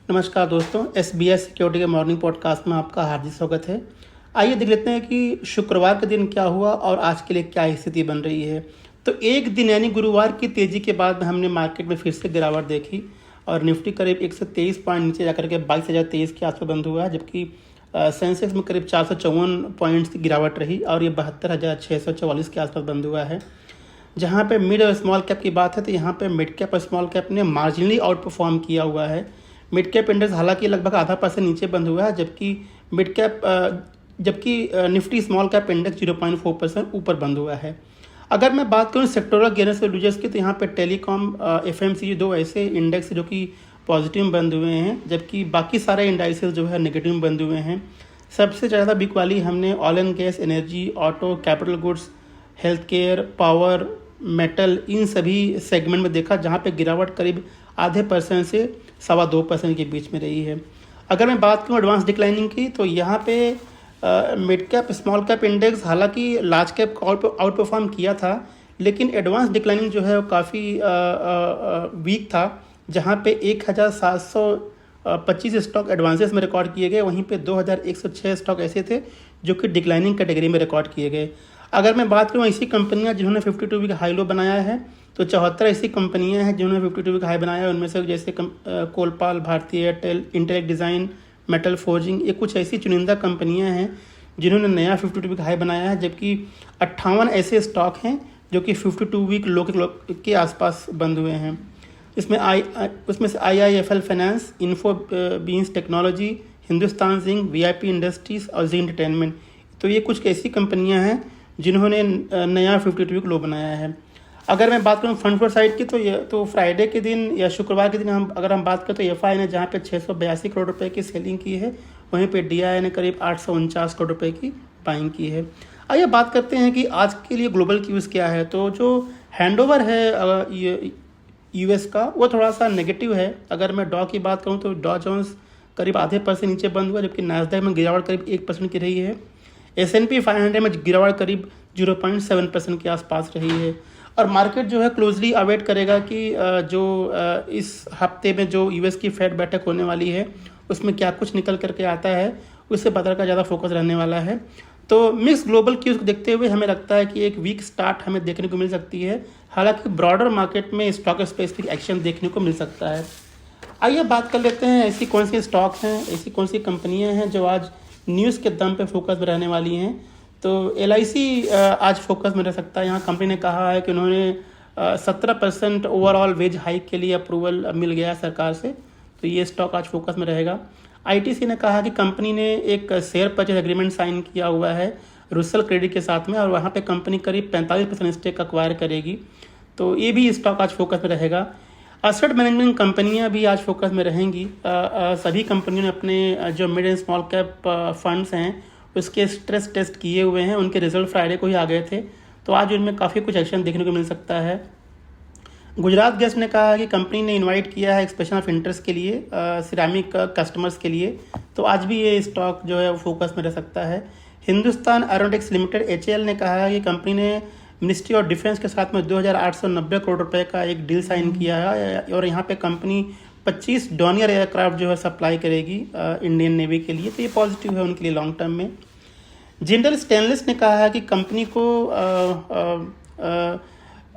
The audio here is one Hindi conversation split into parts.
नमस्कार दोस्तों, एसबीआई सिक्योरिटी के मॉर्निंग पॉडकास्ट में आपका हार्दिक स्वागत है। आइए देख लेते हैं कि शुक्रवार के दिन क्या हुआ और आज के लिए क्या स्थिति बन रही है। तो एक दिन यानी गुरुवार की तेज़ी के बाद में हमने मार्केट में फिर से गिरावट देखी और निफ्टी करीब 123 पॉइंट नीचे जाकर के 22,023 के आसपास बंद हुआ है, जबकि सेंसेक्स में करीब 454 पॉइंट्स की गिरावट रही और ये 72,644 के आसपास बंद हुआ है। जहाँ पे मिड और स्मॉल कैप की बात है तो यहाँ पे मिड कैप और स्मॉल कैप ने मार्जिनली आउट परफॉर्म किया हुआ है। मिड कैप इंडेक्स हालांकि लगभग आधा % नीचे बंद हुआ है, जबकि निफ्टी स्मॉल कैप इंडेक्स 0.4% ऊपर बंद हुआ है। अगर मैं बात करूँ सेक्टोरल गेनर्स और लूजर्स की, तो यहाँ पे टेलीकॉम, एफएमसीजी दो ऐसे इंडेक्स जो कि पॉजिटिव बंद हुए हैं, जबकि बाकी सारे इंडाइसेस जो है नेगेटिव बंद हुए हैं। सबसे ज़्यादा बिक वाली हमने oil and gas, energy, auto, capital goods, health care, power, metal, इन सभी सेगमेंट में देखा, जहाँ पे गिरावट करीब आधे % से 2.25% के बीच में रही है। अगर मैं बात करूँ एडवांस डिक्लाइनिंग की, तो यहाँ पे mid cap small cap index हालांकि लार्ज कैप आउट परफॉर्म किया था, लेकिन एडवांस डिक्लाइनिंग जो है वो काफ़ी वीक था, जहाँ पे 1,725 स्टॉक एडवांसेस में रिकॉर्ड किए गए, वहीं पे 2,106 स्टॉक ऐसे थे जो कि डिक्लाइनिंग कैटेगरी में रिकॉर्ड किए गए। अगर मैं बात करूँ ऐसी कंपनियां जिन्होंने 52 वीक हाई लो बनाया है, तो 74 ऐसी कंपनियां हैं जिन्होंने 52 वीक हाई बनाया है। उनमें से जैसे Colpal, Bharti Airtel, Intellect Design, metal forging, ये कुछ ऐसी चुनिंदा कंपनियां हैं जिन्होंने नया 52 वीक हाई बनाया है, जबकि 58 ऐसे स्टॉक हैं जो कि 52 वीक लो के आसपास बंद हुए हैं। उसमें से IIFL finance, info beans technology, Hindustan zinc, VIP industries और जी एंटरटेनमेंट, तो ये कुछ ऐसी कंपनियां हैं जिन्होंने नया 52 वीक लो बनाया है। अगर मैं बात करूँ फंड फ्लो साइड की, तो फ्राइडे के दिन या शुक्रवार के दिन अगर हम बात करें तो FI ने जहाँ पे 682 करोड़ रुपए की सेलिंग की है, वहीं पे DI ने करीब 849 करोड़ रुपए की बाइंग की है। आइए बात करते हैं कि आज के लिए ग्लोबल क्यूज़ क्या है। तो जो हैंडओवर है US का, वो थोड़ा सा नेगेटिव है। अगर मैं डॉ की बात करूँ तो डॉ जोन्स करीब आधे % नीचे बंद हुआ, जबकि नास्डैक में गिरावट करीब 1% की रही है। S&P 500 में गिरावट करीब 0.7% के आसपास रही है। और मार्केट जो है क्लोजली अवेट करेगा कि इस हफ्ते में जो US की फेड बैठक होने वाली है उसमें क्या कुछ निकल करके आता है, उससे पता का ज़्यादा फोकस रहने वाला है। तो मिक्स ग्लोबल क्यूज़ को देखते हुए हमें लगता है कि एक वीक स्टार्ट हमें देखने को मिल सकती है, हालांकि ब्रॉडर मार्केट में स्टॉक स्पेसिफिक एक्शन देखने को मिल सकता है। आइए बात कर लेते हैं ऐसी कौन सी स्टॉक हैं, ऐसी कौन सी कंपनियां हैं जो आज न्यूज़ के दम पे फोकस में रहने वाली हैं। तो LIC आज फोकस में रह सकता है। यहाँ कंपनी ने कहा है कि उन्होंने 17% ओवरऑल वेज हाइक के लिए अप्रूवल मिल गया है सरकार से, तो ये स्टॉक आज फोकस में रहेगा। ITC ने कहा कि कंपनी ने एक शेयर परचेज एग्रीमेंट साइन किया हुआ है रुसल क्रेडिट के साथ में, और वहाँ पे कंपनी करीब 45% स्टेक एक्वायर करेगी, तो ये भी स्टॉक आज फोकस में रहेगा। एसेट मैनेजमेंट कंपनियां भी आज फोकस में रहेंगी। सभी कंपनियों ने अपने जो mid and small cap funds हैं उसके स्ट्रेस टेस्ट किए हुए हैं, उनके रिजल्ट फ्राइडे को ही आ गए थे, तो आज उनमें काफ़ी कुछ एक्शन देखने को मिल सकता है। गुजरात गैस ने कहा है कि कंपनी ने इनवाइट किया है एक्सप्रेशन ऑफ इंटरेस्ट के लिए सिरामिक कस्टमर्स के लिए, तो आज भी ये स्टॉक जो है वो फोकस में रह सकता है। हिंदुस्तान एरोनॉटिक्स लिमिटेड HAL ने कहा है कि कंपनी ने मिनिस्ट्री ऑफ डिफेंस के साथ में 2,890 करोड़ रुपए का एक डील साइन किया है, और यहाँ पे कंपनी 25 डॉनियर एयरक्राफ्ट जो है सप्लाई करेगी इंडियन नेवी के लिए, तो ये पॉजिटिव है उनके लिए लॉन्ग टर्म में। जिंदल स्टेनलेस ने कहा है कि कंपनी को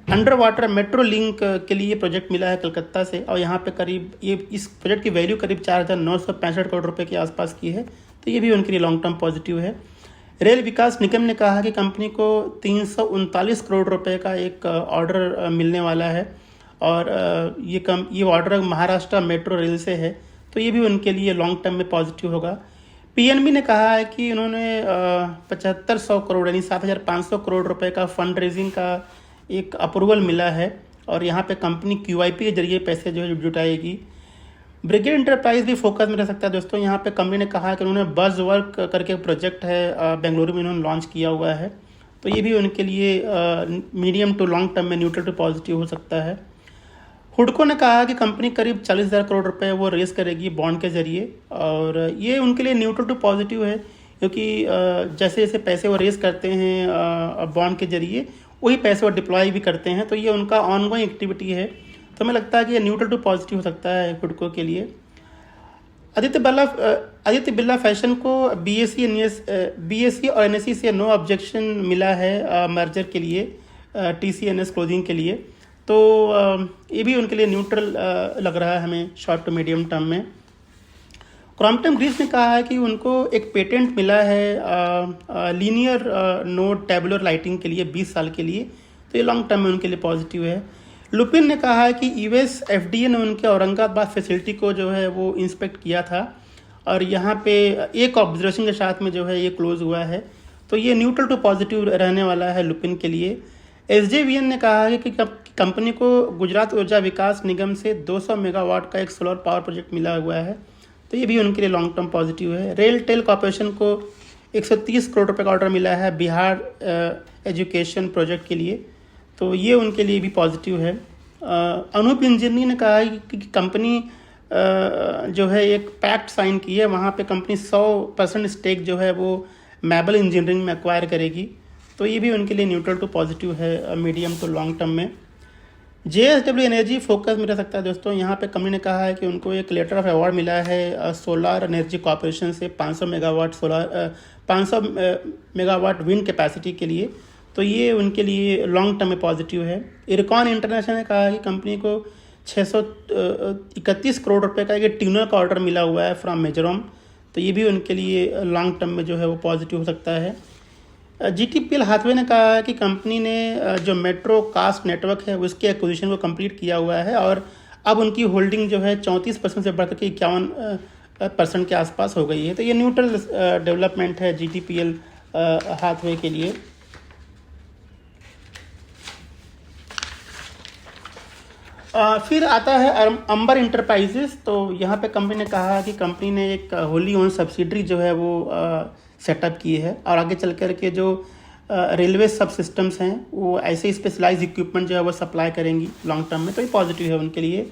अंडर वाटर मेट्रो लिंक के लिए प्रोजेक्ट मिला है कलकत्ता से, और यहाँ पे करीब इस प्रोजेक्ट की वैल्यू करीब 4,965 करोड़ रुपए के आसपास की है, तो ये भी उनके लिए लॉन्ग टर्म पॉजिटिव है। रेल विकास निगम ने कहा कि कंपनी को 339 करोड़ रुपए का एक ऑर्डर मिलने वाला है, और ये ऑर्डर महाराष्ट्र मेट्रो रेल से है, तो ये भी उनके लिए लॉन्ग टर्म में पॉजिटिव होगा। PNB ने कहा है कि उन्होंने 7500 करोड़ यानी 7,500 करोड़ रुपए का फंड रेजिंग का एक अप्रूवल मिला है, और यहाँ पे कंपनी QIP के जरिए पैसे जो है जुटाएगी। ब्रिगेड इंटरप्राइज भी फोकस में रह सकता है दोस्तों। यहाँ पे कंपनी ने कहा है कि उन्होंने बज़ वर्क करके प्रोजेक्ट है बेंगलुरु में उन्होंने लॉन्च किया हुआ है, तो ये भी उनके लिए मीडियम टू लॉन्ग टर्म में न्यूट्रल टू पॉजिटिव हो सकता है। हुडको ने कहा कि कंपनी करीब 40,000 करोड़ रुपए वो रेस करेगी बॉन्ड के जरिए, और ये उनके लिए न्यूट्रल टू पॉजिटिव है, क्योंकि जैसे जैसे पैसे वो रेस करते हैं बॉन्ड के जरिए, वही पैसे वो डिप्लॉय भी करते हैं, तो ये उनका ऑनगोइंग एक्टिविटी है, तो हमें लगता है कि ये न्यूट्रल टू पॉजिटिव हो सकता है हुडको के लिए। आदित्य बिरला फैशन को बीएसई और एनएसई से नो ऑब्जेक्शन मिला है मर्जर के लिए, टीसीएनएस क्लोजिंग के लिए। तो ये भी उनके लिए न्यूट्रल लग रहा है हमें शॉर्ट टू मीडियम टर्म में। क्रॉम्पटन ग्रीव्स ने कहा है कि उनको एक पेटेंट मिला है लीनियर नोड टेबुलर लाइटिंग के लिए 20 साल के लिए, तो ये लॉन्ग टर्म में उनके लिए पॉजिटिव है। लुपिन ने कहा है कि यूएस एफडीए ने उनके औरंगाबाद फैसिलिटी को जो है वो इंस्पेक्ट किया था और यहाँ पे एक ऑब्जर्वेशन के साथ में जो है ये क्लोज हुआ है, तो ये न्यूट्रल टू पॉजिटिव रहने वाला है लुपिन के लिए। एसजेवीएन ने कहा है कि कंपनी को गुजरात ऊर्जा विकास निगम से 200 मेगावाट का एक सोलर पावर प्रोजेक्ट मिला हुआ है, तो ये भी उनके लिए लॉन्ग टर्म पॉजिटिव है। रेल टेल कॉर्पोरेशन को 130 करोड़ रुपये का ऑर्डर मिला है बिहार एजुकेशन प्रोजेक्ट के लिए, तो ये उनके लिए भी पॉजिटिव है। अनूप इंजीनियरिंग ने कहा है कि कंपनी जो है एक पैक्ट साइन की है, वहाँ पे कंपनी 100% स्टेक जो है वो मैबल इंजीनियरिंग में एक्वायर करेगी, तो ये भी उनके लिए न्यूट्रल टू पॉजिटिव है मीडियम टू लॉन्ग टर्म में। जेएसडब्ल्यू एनर्जी फोकस में रह सकता है दोस्तों। यहाँ पे कंपनी ने कहा है कि उनको एक लेटर ऑफ अवार्ड मिला है सोलर एनर्जी कॉर्पोरेशन से 500 मेगावाट विंड कैपेसिटी के लिए, तो ये उनके लिए लॉन्ग टर्म में पॉजिटिव है। इरकॉन इंटरनेशनल ने कहा है कि कंपनी को 631 करोड़ रुपए का एक ट्यूनर का ऑर्डर मिला हुआ है फ्रॉम मिजोरम, तो ये भी उनके लिए लॉन्ग टर्म में जो है वो पॉजिटिव हो सकता है। जीटीपीएल हाथवे ने कहा है कि कंपनी ने जो मेट्रो कास्ट नेटवर्क है उसके एक्विजिशन को कंप्लीट किया हुआ है और अब उनकी होल्डिंग जो है 34% से बढ़कर के 51% के आसपास हो गई है, तो ये न्यूट्रल डेवलपमेंट है जीटीपीएल हाथवे के लिए। फिर आता है अंबर इंटरप्राइजेस, तो यहाँ पे कंपनी ने कहा कि कंपनी ने एक होली ओन सब्सिडरी जो है वो सेटअप की है और आगे चल कर के जो रेलवे सब सिस्टम्स हैं वो ऐसे स्पेशलाइज इक्विपमेंट जो है वो सप्लाई करेंगी लॉन्ग टर्म में, तो ये पॉजिटिव है उनके लिए।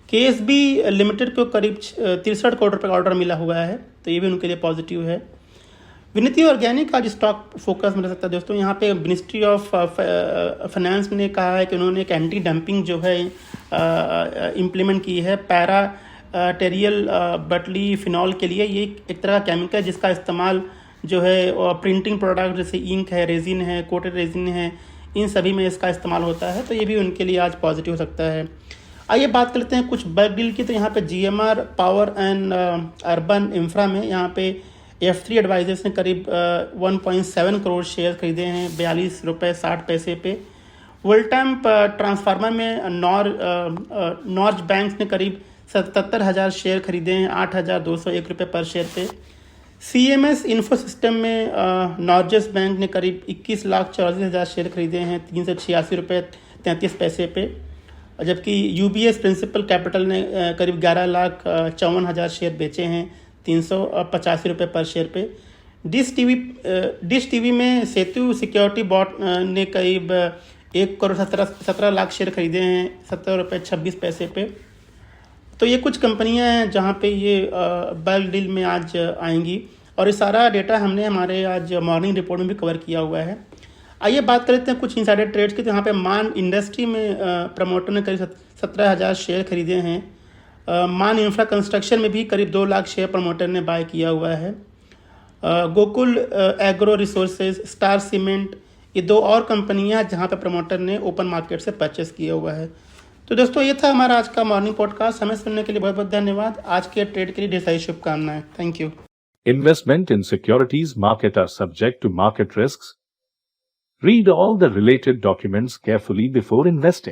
केएसबी लिमिटेड को करीब 63 करोड़ रुपये का ऑर्डर मिला हुआ है, तो ये भी उनके लिए पॉजिटिव है। विनीति ऑर्गेनिक आज स्टॉक फोकस में रह सकता है दोस्तों। यहाँ पे मिनिस्ट्री ऑफ फाइनेंस ने कहा है कि उन्होंने एक एंटी डंपिंग जो है इम्प्लीमेंट की है पैरा टेरियल बटली फिनॉल के लिए। ये एक तरह का केमिकल है जिसका इस्तेमाल जो है प्रिंटिंग प्रोडक्ट जैसे इंक है, रेजिन है, कोटेड रेजिन है, इन सभी में इसका इस्तेमाल होता है, तो ये भी उनके लिए आज पॉजिटिव हो सकता है। आइए बात करते हैं कुछ बल्क डील की। तो यहाँ पे GMR power and urban infra में यहाँ पे F3 एडवाइजर्स ने करीब 1.7 करोड़ शेयर खरीदे हैं 42 रुपये 60 पैसे पे। वोल्टैम्प ट्रांसफार्मर में नॉर्ज बैंक ने करीब 77,000 शेयर खरीदे हैं 8,201 रुपये पर शेयर पे। CMS इन्फो सिस्टम में नॉर्जेस बैंक ने करीब 21,84,000 शेयर खरीदे हैं 386 रुपये 33 पैसे पे, जबकि UBS प्रिंसिपल कैपिटल ने करीब 11,54,000 शेयर बेचे हैं 385 रुपये पर शेयर पे। डिश टीवी में सेतु सिक्योरिटी बॉट ने करीब 1 करोड़ 17 लाख शेयर खरीदे हैं 70 रुपये 26 पैसे पे। तो ये कुछ कंपनियां हैं जहां पे ये बल्क डील में आज आएंगी और ये सारा डेटा हमने हमारे आज मॉर्निंग रिपोर्ट में भी कवर किया हुआ है। आइए बात करते हैं कुछ इनसाइडर ट्रेड्स की। तो यहाँ पे मान इंडस्ट्री में प्रमोटर ने करीब 17,000 शेयर खरीदे हैं। मान इंफ्रा कंस्ट्रक्शन में भी करीब 2 लाख शेयर प्रमोटर ने बाय किया हुआ है। Gokul agro resources, star cement, ये 2 और कंपनियां जहां पर प्रमोटर ने ओपन मार्केट से परचेस किया हुआ है। तो दोस्तों ये था हमारा आज का मॉर्निंग पॉडकास्ट। हमें सुनने के लिए बहुत बहुत धन्यवाद। आज के ट्रेड के लिए ढेर सारी शुभकामनाएं। Thank you. Investment in securities market are subject to market risks. Read all the related documents carefully before investing.